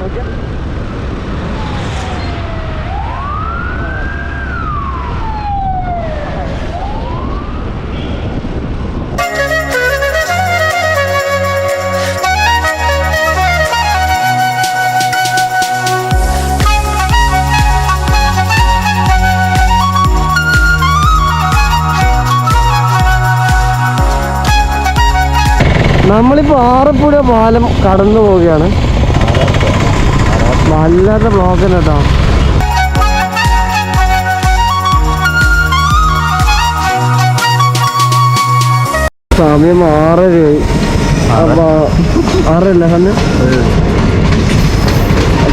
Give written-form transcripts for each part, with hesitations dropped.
Okay. നമ്മളിപ്പോൾ ആറപ്പുഴ പാലം കടന്നു പോവുകയാണ്. വല്ലാത്ത ബ്ലോക്ക് തന്നെ കേട്ടോ. സമയം 6:30 6:00 കണ്ണ്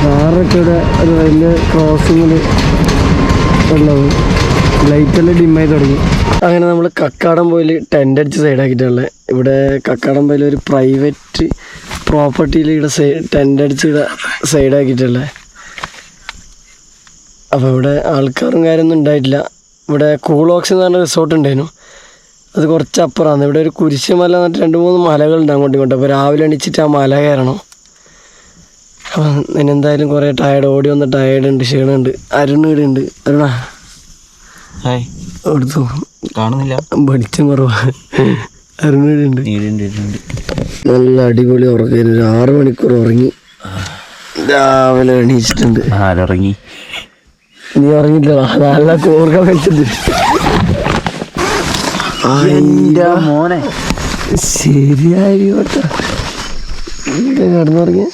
6:00 ഒരു വലിയ ക്രോസിങ്ങിൽ ഉള്ളത് ലൈറ്റെല്ലാം ഡിമ്മായി തുടങ്ങി. അങ്ങനെ നമ്മൾ കക്കാടംപോയിൽ ടെൻ്റ് അടിച്ച് സൈഡാക്കിയിട്ടുള്ളത്. ഇവിടെ കക്കാടംപോയിൽ ഒരു പ്രൈവറ്റ് പ്രോപ്പർട്ടിയിൽ ഇവിടെ ടെൻ്റ് അടിച്ച് ഇവിടെ സൈഡാക്കിയിട്ടുള്ളത്. അപ്പോൾ ഇവിടെ ആൾക്കാരും കാര്യമൊന്നും ഉണ്ടായിട്ടില്ല. ഇവിടെ കൂൾ ഓക്സ് എന്ന് പറഞ്ഞ റിസോർട്ട് ഉണ്ടായിരുന്നു. അത് കുറച്ച് അപ്പുറമാണ്. ഇവിടെ ഒരു കുരിശുമല എന്നിട്ട് 2-3 മലകളുണ്ട് അങ്ങോട്ടും ഇങ്ങോട്ടും. അപ്പോൾ രാവിലെ എണീച്ചിട്ട് ആ മല കയറണം. അപ്പം ഇതിനെന്തായാലും കുറേ ടയർഡ് ഓടി വന്ന ടയർഡുണ്ട്, ക്ഷീണമുണ്ട്. അരുണിടുണ്ട്. അരുണാ ഹായ്. എടുത്തു കാണുന്നില്ല, പഠിച്ചും കുറവാണ്. അരുണിടുണ്ട്. നല്ല അടിപൊളി ഉറങ്ങി. ഒരു 6 മണിക്കൂർ ഉറങ്ങി. രാവിലെ എണീച്ചിട്ടുണ്ട്. ആരുറങ്ങി? നീ ഉറങ്ങിയില്ല? നല്ല കൂർക്കം വെച്ചിട്ട് മോനെ ശരിയായിക്കോട്ടെ. കിടന്നുറങ്ങിയ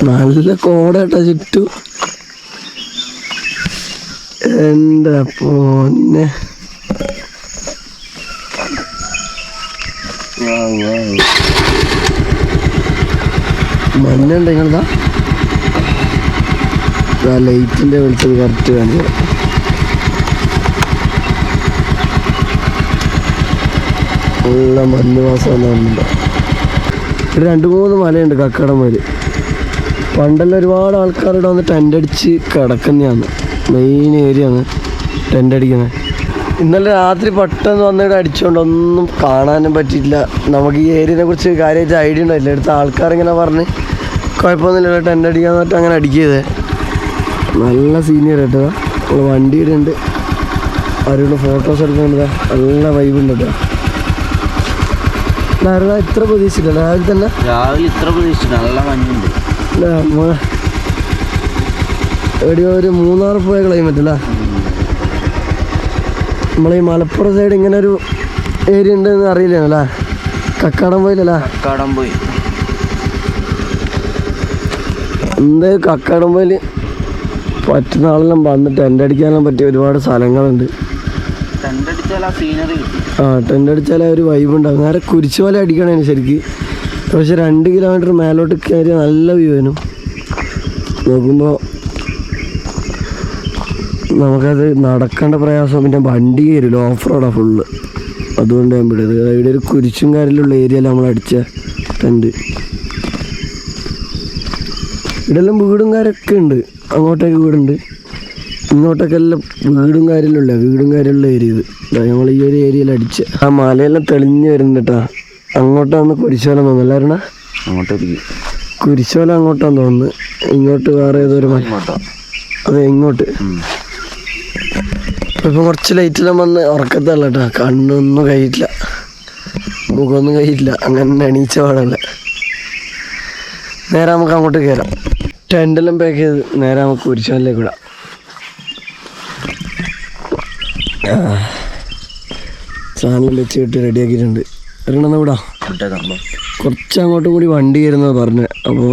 നല്ല കോടേട്ടാ ചുറ്റും. എന്താ പോന്നെ മഞ്ഞുണ്ട്. നിങ്ങളതാ ലൈറ്റിൻ്റെ വെളിച്ചത് കറക്റ്റ് കാണിച്ചു. നല്ല മഞ്ഞ് മാസം വന്നില്ല. ഇവിടെ 2-3 മലയുണ്ട് കക്കാടംപോയിൽ. പണ്ടെല്ലാം ഒരുപാട് ആൾക്കാരുടെ വന്ന് ടെൻ്റ് അടിച്ച് കിടക്കുന്നതാണ്. മെയിൻ ഏരിയ ആണ് ടെൻ്റ് അടിക്കുന്നത്. ഇന്നലെ രാത്രി പെട്ടെന്ന് വന്നിട്ട് അടിച്ചുകൊണ്ടൊന്നും കാണാനും പറ്റിയില്ല. നമുക്ക് ഈ ഏരിയനെ കുറിച്ച് കാര്യമായിട്ട് ഐഡിയ ഉണ്ടായില്ല. എടുത്ത ആൾക്കാരിങ്ങനെ പറഞ്ഞ് കുഴപ്പമൊന്നുമില്ല ടെൻ്റ് അടിക്കാന്ന് പറഞ്ഞിട്ട് അങ്ങനെ അടിക്കിയത്. നല്ല സീനിയർ കേട്ടോ. വണ്ടിയുടെ ഉണ്ട്. അവരോട് ഫോട്ടോസ് എടുക്കുന്നുണ്ട്. നല്ല വൈബുണ്ട് കേട്ടോ. ഇത്ര പ്രതീക്ഷിച്ചില്ല രാവിലെ ഇത്ര പ്രതീക്ഷിച്ചില്ല. നല്ല മഞ്ഞുണ്ട്. എവിടെയോ ഒരു 3 പോയ ക്ലൈമറ്റ് അല്ലേ. നമ്മളീ മലപ്പുറം സൈഡ് ഇങ്ങനെ ഒരു ഏരിയ ഉണ്ടെന്ന് അറിയില്ലല്ലേ. കക്കാടംപോയിലല്ലേ? കക്കാടംപോയിൽ എന്തായാലും കക്കാടംപോയിൽ പറ്റുന്ന ആളെല്ലാം വന്ന് ടെൻ്റ് അടിക്കാനെല്ലാം പറ്റിയ ഒരുപാട് സ്ഥലങ്ങളുണ്ട്. ടെൻ്റ് അടിച്ചാൽ ഒരു വൈബ് ഉണ്ടാകും. നേരെ കുരിശുമല അടിക്കണേ ശരിക്ക്. പക്ഷെ 2 കിലോമീറ്റർ മേലോട്ട് കയറി നല്ല വ്യൂ ആയിരുന്നു. നോക്കുമ്പോൾ നമുക്കത് നടക്കേണ്ട പ്രയാസം. പിന്നെ വണ്ടി കയറില്ല, ഓഫ് റോഡാണ് ഫുള്ള്. അതുകൊണ്ട് ഞാൻ വിടത്. ഇവിടെ ഒരു കുരിശും കാര്യമുള്ള ഏരിയയിൽ നമ്മൾ അടിച്ച ടെൻ്റ്. ഇവിടെല്ലാം വീടും കാര്യമൊക്കെ ഉണ്ട്. അങ്ങോട്ടേക്ക് വീടുണ്ട്, ഇങ്ങോട്ടൊക്കെ എല്ലാം വീടും കാര്യമുള്ള ഏരിയ. ഇത് നമ്മൾ ഈ ഒരു ഏരിയയിൽ അടിച്ച് ആ മലയെല്ലാം തെളിഞ്ഞ് വരുന്നുണ്ട് കേട്ടോ. അങ്ങോട്ടാണ് കുരിശോല തോന്നുന്നു. എല്ലാവരും അങ്ങോട്ടേക്ക് കുരിശോല അങ്ങോട്ടാന്ന് തോന്നുന്നു. ഇങ്ങോട്ട് വേറെ ഏതൊരു മല. അതെ, ഇങ്ങോട്ട്. ഇപ്പം കുറച്ച് ലൈറ്റെല്ലാം വന്ന് ഉറക്കത്തല്ല കേട്ടോ. കണ്ണൊന്നും കഴിയില്ല, മുഖമൊന്നും കഴിയില്ല. അങ്ങനെ എണീച്ച പാടല്ല. നേരെ നമുക്ക് അങ്ങോട്ട് കയറാം. ടെൻ്റെല്ലാം പാക്ക് ചെയ്ത് നേരെ നമുക്ക് കുരിശോലയിലേക്ക് വിടാം. സാധനം വെച്ച് കിട്ടി റെഡിയാക്കിയിട്ടുണ്ട്. ഒരെണ്ണം വിടാം. കുറച്ച് അങ്ങോട്ടും കൂടി വണ്ടി കയറുന്നത് പറഞ്ഞത്. അപ്പോൾ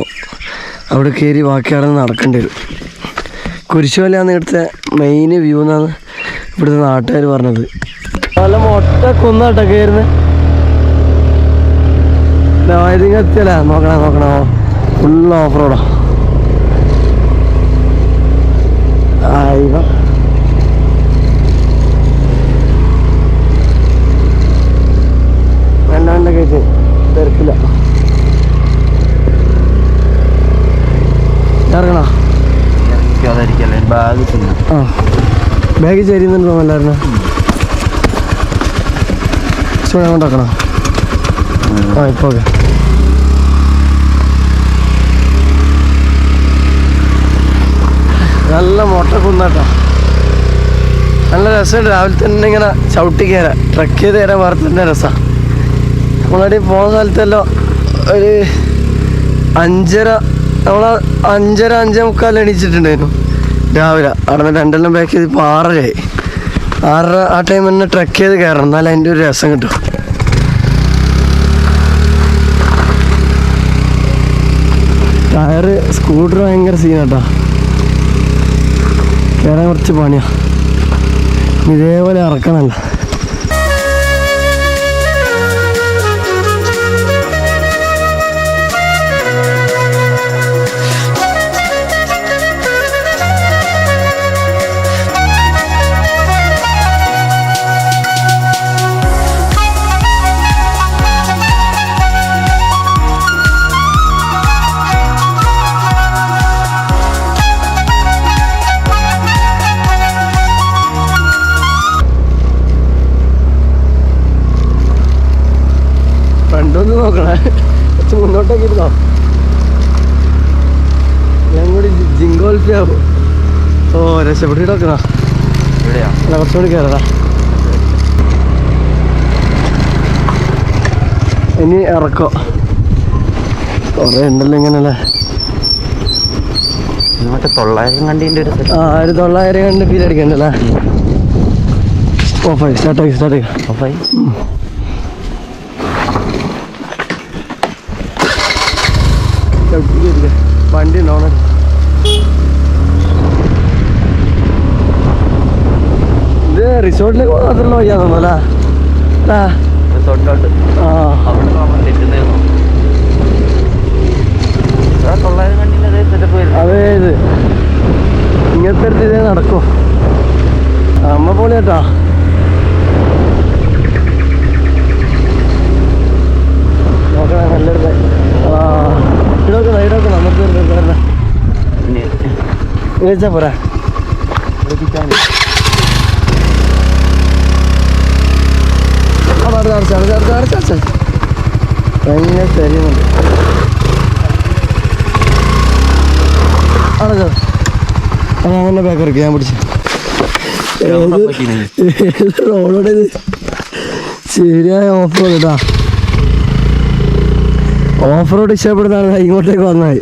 അവിടെ കയറി ബാക്കി അവിടെ നടക്കേണ്ടി വരും. കുരിശുമലയാണ് ഇവിടുത്തെ മെയിൻ വ്യൂ എന്നാണ് ഇവിടുത്തെ നാട്ടുകാർ പറഞ്ഞത്. നല്ല മൊട്ട കുന്നാട്ടോ കയറുന്നത്. വൈദ്യുതി എത്തിയല്ല. നോക്കണോ ഫുൾ ഓഫ് റോഡാ. വേണ്ട തിരക്കില്ല. ഇറങ്ങണോ? ബാഗ് ചേരുന്നുണ്ടോ? എല്ലാവരും കൊണ്ടാക്കണോ? ഇപ്പോൾ ഓക്കെ. നല്ല മൊട്ട കുന്നാട്ടോ. നല്ല രസമുണ്ട്. രാവിലെ തന്നെ ഇങ്ങനെ ചവിട്ടി കയറാം. ട്രക്ക് ചെയ്ത് കയറാൻ വേറെ തന്നെ രസമാണ്. നമ്മളവിടെ പോകുന്ന സ്ഥലത്തെല്ലാം ഒരു 5:30 നമ്മൾ 5:30 5:45 എണീച്ചിട്ടുണ്ടായിരുന്നു രാവിലെ. അവിടെ നിന്ന് രണ്ടെല്ലാം ബാക്ക് ചെയ്ത് ഇപ്പോൾ 6:30 ആ ടൈം തന്നെ ട്രക്ക് ചെയ്ത് കയറണം, എന്നാലും അതിൻ്റെ ഒരു രസം കിട്ടും. ടയറ് സ്കൂട്ടർ ഭയങ്കര സീനാട്ടോ, കയറാൻ കുറച്ച് പണിയാണ്. ഇതേപോലെ ഇറക്കണമല്ലോ. ഫ്രണ്ടൊന്ന് നോക്കണേ, കുറച്ച് മുന്നോട്ടേക്ക് ഇരുന്നോ. ഞാൻ കൂടി ജിങ്കോൾഫിയാവും. ഓ രക്ഷപ്പെട്ടിട്ട് നോക്കണോ? അല്ല കുറച്ചുകൂടി കയറടാ. ഇനി ഇറക്കോ കുറേ ഉണ്ടല്ലോ ഇങ്ങനല്ലേ. മറ്റേ 900 കണ്ടിൻ്റെ ഒരു 900 കണ്ട് ഫീൽ അടിക്കണ്ടല്ലേ. ഓഫായി സ്റ്റാർട്ടാക്കി ഓഫായി. വണ്ടി ഉണ്ടോ? ഇത് റിസോർട്ടിലേക്ക് മാത്രമല്ല വയ്യാ തോന്നല്ലേ. റിസോർട്ടിലോട്ട് അതെ ഇത് ഇങ്ങനത്തെ അടുത്ത് ഇതേ നടക്കോ. അമ്മ പോലെ കേട്ടാ. നോക്കണേ നല്ലൊരു ഇടോക്കണം നമുക്ക് വിളിച്ചാ പോരാ. ഭയങ്കര ശരിയുന്നുണ്ട്. ആണോ അങ്ങനെ ബേക്കറിക്ക് ഞാൻ പിടിച്ചു. റോഡോടെ ശരിയായ ഓഫ് റോഡ് കേട്ടാ. ഓഫ് റോഡ് ഇഷ്ടപ്പെടുന്നതാണ് ഇങ്ങോട്ടേക്ക് വന്നാൽ.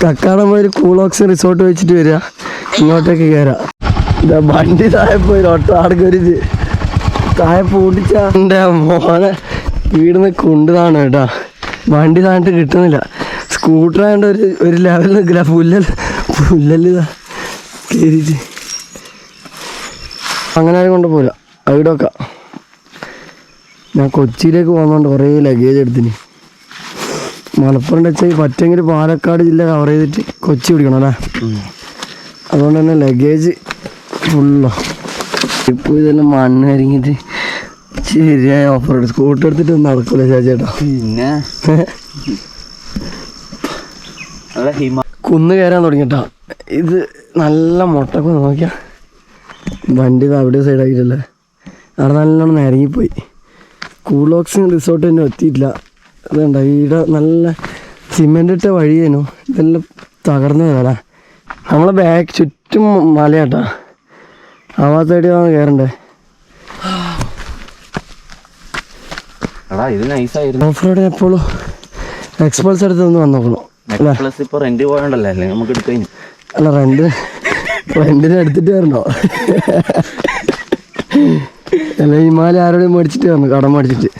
കക്കാടംപോയിൽ കൂളോക്സ് റിസോർട്ട് വെച്ചിട്ട് വരിക, ഇങ്ങോട്ടേക്ക് കയറാം. ഇതാ വണ്ടി താഴെ പോയി ഒട്ട ആടുക്കൊരിത് താഴെ പൂട്ടിച്ച എൻ്റെ മോനെ വീടിന്ന് കൊണ്ടുതാണ് കേട്ടാ. വണ്ടി താഴെ കിട്ടുന്നില്ല. സ്കൂട്ടറായതുകൊണ്ട് ഒരു ലെവലിൽ നിൽക്കില്ല. പുല്ലല്ലിതാ കയറിയിട്ട് അങ്ങനെ ആരും കൊണ്ടുപോകില്ല. അവിടെ വെക്കാം. ഞാൻ കൊച്ചിയിലേക്ക് പോകുന്നതുകൊണ്ട് കുറേ ലഗേജ് എടുത്തിന്. മലപ്പുറം ടച്ച് പറ്റെങ്കിൽ പാലക്കാട് ജില്ല കവർ ചെയ്തിട്ട് കൊച്ചി പിടിക്കണം അല്ലേ. അതുകൊണ്ട് തന്നെ ലഗേജ് ഫുള്ളോ. ഇപ്പോൾ ഇതെല്ലാം മണ്ണ് കരിങ്ങിട്ട് ശരിയായ ഓഫർ എടുത്ത് സ്കൂട്ടർ എടുത്തിട്ട് ഒന്നും നടക്കൂല ചേട്ടാ. പിന്നെ കുന്ന് കയറാൻ തുടങ്ങിട്ടാ. ഇത് നല്ല മുട്ടക്കൊന്ന് നോക്കിയാ. വണ്ടി അവിടെ സൈഡാക്കിയിട്ടല്ലേ. അവിടെ നല്ലോണം നിരങ്ങിപ്പോയി. കൂളോക്സ് റിസോർട്ട് തന്നെ എത്തിയിട്ടില്ല. അതുകൊണ്ട് ഇവിടെ നല്ല സിമെൻ്റ് ഇട്ട വഴിയേനു. ഇതെല്ലാം തകർന്നു പോയല്ലേ. നമ്മളെ ബാക്ക് ചുറ്റും മലയാട്ടാ. ആ ഭാഗത്തേടി കയറണ്ടേ. ഓഫ് റോഡ് എപ്പോഴും എക്സ്പൾസ് എടുത്ത് ഒന്ന് വന്നോക്കണം. അല്ല റെന്റിന് എടുത്തിട്ട് വരണോ? അല്ല ഹിമാലയ ആരോടും മേടിച്ചിട്ട് വരണം, കടം മേടിച്ചിട്ട്.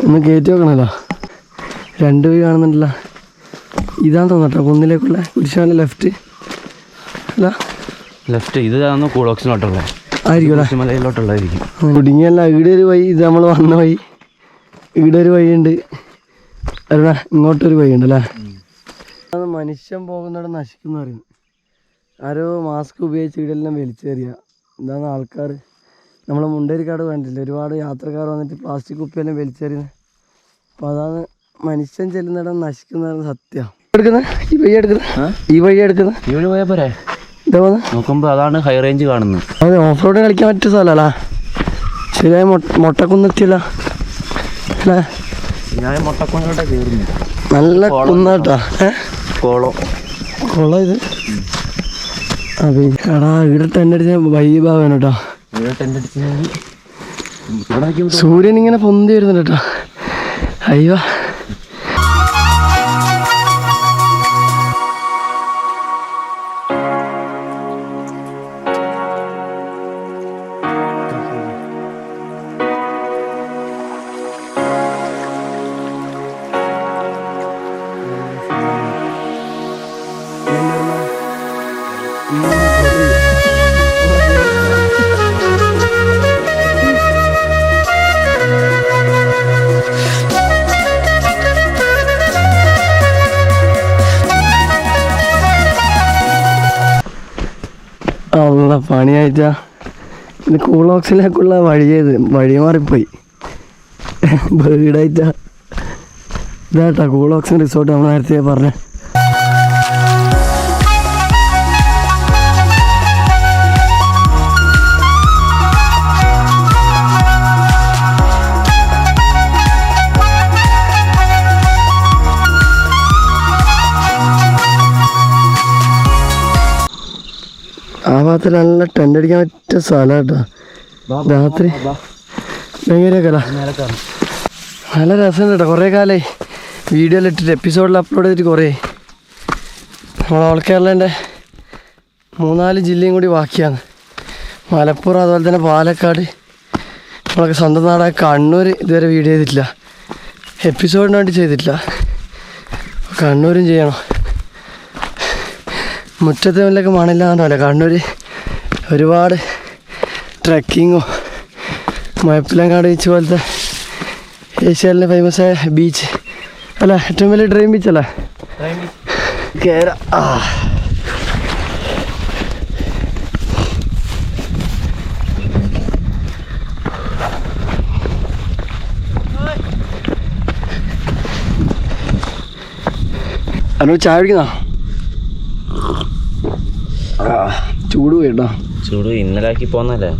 ഒന്ന് കയറ്റി വെക്കണല്ലോ. 2 വഴി കാണുന്നുണ്ടല്ലോ. ഇതാന്ന് തോന്നട്ടോ കുന്നിലേക്കുള്ള കുരിശാൻ്റെ ലെഫ്റ്റ് അല്ല ലെഫ്റ്റ്. ഇതാണോ കൂളോക്സിലോട്ടുള്ള ആയിരിക്കും മലയിലോട്ടുള്ളതായിരിക്കും. കുടുങ്ങിയല്ല. ഇവിടെ ഒരു വഴി, ഇത് നമ്മൾ വന്ന വഴി. ഇവിടെ ഒരു വഴിയുണ്ട്. അല്ല ഇങ്ങോട്ടൊരു വഴിയുണ്ട് അല്ലേ. അത് മനുഷ്യൻ പോകുന്നിടം നശിക്കുന്നു പറയുന്നു. ആരോ മാസ്ക് ഉപയോഗിച്ച് ഇവിടെല്ലാം വലിച്ചേറിയ എന്താണ് ആൾക്കാർ. നമ്മളെ മുണ്ടേരിക്കാട് കണ്ടില്ല, ഒരുപാട് യാത്രക്കാർ വന്നിട്ട് പ്ലാസ്റ്റിക് കുപ്പിയെല്ലാം വലിച്ചെറിയുന്നത്. അപ്പോൾ അതാണ് മനുഷ്യൻ ചെല്ലുന്നിടം നശിക്കുന്നതാണ് സത്യം. ഈ വഴി എടുക്കുന്നത് പോരെ നോക്കുമ്പോൾ അതാണ് ഹൈ റേഞ്ച് കാണുന്നത്. അതെ, ഓഫ് റോഡ് കളിക്കാൻ പറ്റിയ സ്ഥലമല്ല. ശരിയായ മൊട്ടക്കുന്നെത്തിയല്ല അല്ലേ. ഞാൻ മൊട്ടക്കുന്നോട്ടെ കയറുന്നു. നല്ല കുന്നാട്ടാ. കോളം ഇത് അതെ എടാ ഇവിടെ ടെൻ്റ് അടിച്ച വൈബാവാൻ കേട്ടോ. സൂര്യൻ ഇങ്ങനെ പൊന്തി വരുന്നുണ്ട് കേട്ടോ. അയ്യോ അല്ല പണിയായിട്ടാ. ഇത് കൂളോക്സിലേക്കുള്ള വഴി മാറിപ്പോയി വീടായിട്ടാ. ഇതാട്ടാ കൂളോക്സിൻ റിസോർട്ട് നമ്മൾ നേരത്തെ പറഞ്ഞ. ആ ഭാഗത്ത് നല്ല ടെൻ്റ് അടിക്കാൻ പറ്റിയ സ്ഥലം കേട്ടോ. രാത്രി ഭയങ്കര നല്ല രസമുണ്ട് കേട്ടോ. കുറേ കാലമായി വീഡിയോയിലിട്ടിട്ട് എപ്പിസോഡിൽ അപ്ലോഡ് ചെയ്തിട്ട് കുറേ. നമ്മൾ ഓൾ കേരളേൻ്റെ 3-4 ജില്ലയും കൂടി ബാക്കിയാണ്. മലപ്പുറം, അതുപോലെ തന്നെ പാലക്കാട്, നമ്മളൊക്കെ സ്വന്തം നാടായ കണ്ണൂർ ഇതുവരെ വീഡിയോ ചെയ്തിട്ടില്ല. എപ്പിസോഡിന് വേണ്ടി ചെയ്തിട്ടില്ല. കണ്ണൂരും ചെയ്യണം. മുറ്റത്തെ വല്ലൊക്കെ മണില്ലാന്നല്ല കണ്ണൂർ ഒരുപാട് ട്രക്കിങ്ങും മലപ്പുറം ബീച്ച് പോലത്തെ ഏഷ്യയിലെ ഫേമസായ ബീച്ച് അല്ല, ഏറ്റവും വലിയ ഡ്രീം ബീച്ച് അല്ലേ കേര. അനു ചായ കുടിക്കുന്നോ? ചൂട് പോയിട്ടോ. ചൂട് ഇന്നലെ ആക്കി പോന്നല്ലേ.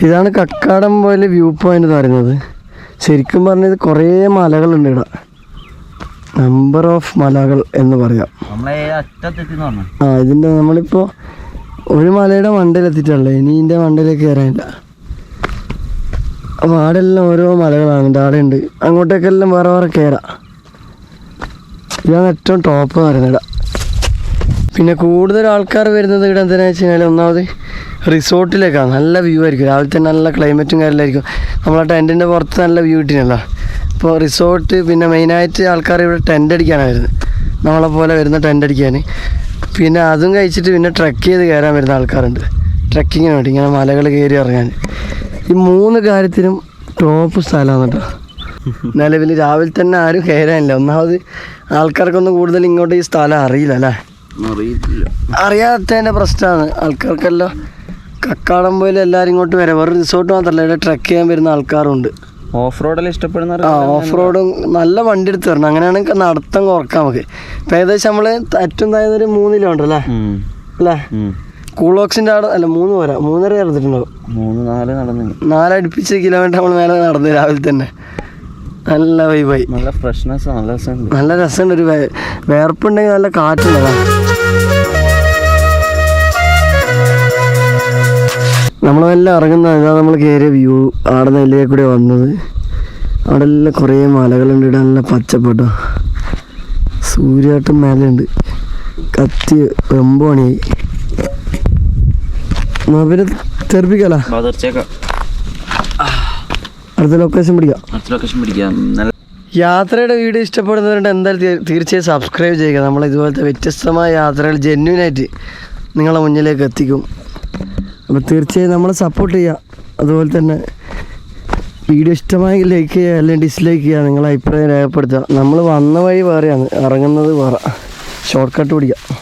ഇതാണ് കക്കാടംപോയിലെ വ്യൂ പോയിന്റ് എന്ന് പറയുന്നത്. ശരിക്കും പറഞ്ഞത് കുറേ മലകളുണ്ട് ഇവിടെ. നമ്പർ ഓഫ് മലകൾ എന്ന് പറയാം. ഇതിൻ്റെ നമ്മളിപ്പോൾ ഒരു മലയുടെ മണ്ടയിലെത്തിയിട്ടുള്ളൂ. ഇനി ഇതിൻ്റെ മണ്ടയിലേക്ക് കയറാനില്ല. അപ്പോൾ ആടെല്ലാം ഓരോ മലകളാണ്. ആടെ ഉണ്ട്, അങ്ങോട്ടേക്കെല്ലാം വേറെ വേറെ കയറാം. ഇതാണ് ഏറ്റവും ടോപ്പ് എന്ന് പറയുന്നത് ഇവിടെ. പിന്നെ കൂടുതൽ ആൾക്കാർ വരുന്നത് ഇവിടെ എന്താണെന്ന് വെച്ച് കഴിഞ്ഞാൽ ഒന്നാമത് റിസോർട്ടിലേക്കാണ്. നല്ല വ്യൂ ആയിരിക്കും. രാവിലെ തന്നെ നല്ല ക്ലൈമറ്റും കാര്യമായിരിക്കും. നമ്മളെ ടെൻറ്റിൻ്റെ പുറത്ത് നല്ല വ്യൂ കിട്ടിയല്ലോ. അപ്പോൾ റിസോർട്ട് പിന്നെ മെയിനായിട്ട് ആൾക്കാർ ഇവിടെ ടെൻ്റ് അടിക്കാനാണ് വരുന്നത്. നമ്മളെ പോലെ വരുന്ന ടെൻ്റ് അടിക്കാൻ. പിന്നെ അതും കഴിച്ചിട്ട് പിന്നെ ട്രക്ക് ചെയ്ത് കയറാൻ വരുന്ന ആൾക്കാരുണ്ട്. ട്രക്കിങ്ങിന് വേണ്ടി ഇങ്ങനെ മലകൾ കയറി ഇറങ്ങാൻ. ഈ 3 കാര്യത്തിനും ടോപ്പ് സ്ഥലമാണ് കേട്ടോ. നിലവിൽ രാവിലെ തന്നെ ആരും കയറാനില്ല. ഒന്നാമത് ആൾക്കാർക്കൊന്നും കൂടുതൽ ഇങ്ങോട്ട് ഈ സ്ഥലം അറിയില്ല അല്ലേ. അറിയാത്തതിൻ്റെ പ്രശ്നമാണ്. ആൾക്കാർക്കെല്ലാം കക്കാടംപോയിൽ എല്ലാവരും ഇങ്ങോട്ട് വരാം. വേറെ റിസോർട്ട് മാത്രമല്ല, ഇവിടെ ട്രക്ക് ചെയ്യാൻ വരുന്ന ആൾക്കാരുണ്ട്. ഓഫ് റോഡെല്ലാം ഇഷ്ടപ്പെടുന്ന ഓഫ് റോഡും നല്ല വണ്ടി എടുത്ത് വരണം. അങ്ങനെയാണെങ്കിൽ നടത്തം കുറക്കാം നമുക്ക്. ഇപ്പം ഏകദേശം നമ്മൾ ഏറ്റവും താഴ്ന്ന ഒരു 3 കിലോമീറ്റർ അല്ലേ അല്ലേ കൂളോക്സിൻ്റെ അവിടെ അല്ല 3 പോരാ 3.5 നടന്നിട്ടുണ്ടാവും. 4 അടുപ്പിച്ച് കിലോമീറ്റർ നമ്മൾ മേലെ നടന്നു രാവിലെ തന്നെ. നല്ല വൈബായി, നല്ല ഫ്രഷ്നെസ്, നല്ല രസമുണ്ട്. ഒരു വേർപ്പുണ്ടെങ്കിൽ നല്ല കാറ്റുള്ളതാ. നമ്മളെല്ലാം ഇറങ്ങുന്ന ഇതാ നമ്മൾ കയറിയ വ്യൂ. അവിടെ നെല്ലിയെ കൂടെ വന്നത്. അവിടെ എല്ലാം കുറേ മലകളുണ്ട്. ഇവിടെ നല്ല പച്ചപ്പെട്ടോ. സൂര്യാട്ടം മേലുണ്ട്. കത്തി 9 മണിയായി. പിന്നെ തെറിപ്പിക്കാലോ. അടുത്ത ലൊക്കേഷൻ പിടിക്കാം. യാത്രയുടെ വീഡിയോ ഇഷ്ടപ്പെടുന്നവരുണ്ട് എന്തായാലും തീർച്ചയായും സബ്സ്ക്രൈബ് ചെയ്യുക. നമ്മൾ ഇതുപോലത്തെ വ്യത്യസ്തമായ യാത്രകൾ ജെന്യൂനായിട്ട് നിങ്ങളെ മുന്നിലേക്ക് എത്തിക്കും. അപ്പോൾ തീർച്ചയായും നമ്മളെ സപ്പോർട്ട് ചെയ്യുക. അതുപോലെ തന്നെ വീഡിയോ ഇഷ്ടമായെങ്കിൽ ലൈക്ക് ചെയ്യുക, അല്ലെങ്കിൽ ഡിസ്ലൈക്ക് ചെയ്യുക. നിങ്ങളെ അഭിപ്രായം രേഖപ്പെടുത്തുക. നമ്മൾ വന്ന വഴി വേറെയാണ്, ഇറങ്ങുന്നത് വേറെ. ഷോർട്ട് കട്ട് പിടിക്കാം.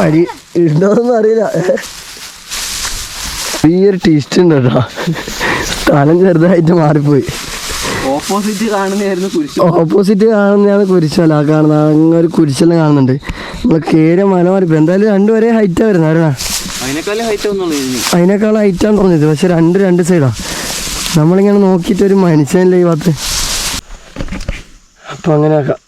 വഴി ഉണ്ടോന്നൊന്നും അറിയില്ല. ചെറിയൊരു ടേസ്റ്റ് ഉണ്ട് കേട്ടോ. സ്ഥലം ചെറുതായിട്ട് മാറിപ്പോയി. ഓപ്പോസിറ്റ് കാണുന്നതായിരുന്നു കുരിശ്. ഓപ്പോസിറ്റ് കാണുന്നതാണ് കുരിശല്ല. ആ കാണുന്ന അങ്ങനെ ഒരു കുരിശെല്ലാം കാണുന്നുണ്ട്. നമ്മൾ കയറിയ മല മാറിപ്പോയി. എന്തായാലും രണ്ടും ഒരേ ഹൈറ്റാണ് വരുന്നത് അരണ. അതിനേക്കാളും ഹൈറ്റ് ഒന്നുള്ളൂ. അതിനേക്കാളും ഹൈറ്റാന്ന് തോന്നിയത്. പക്ഷെ രണ്ട് സൈഡാണ്. നമ്മളിങ്ങനെ നോക്കിയിട്ട് ഒരു മനുഷ്യനല്ലേ ഈ ഭാഗത്ത്. അപ്പം അങ്ങനെ ആക്കാം.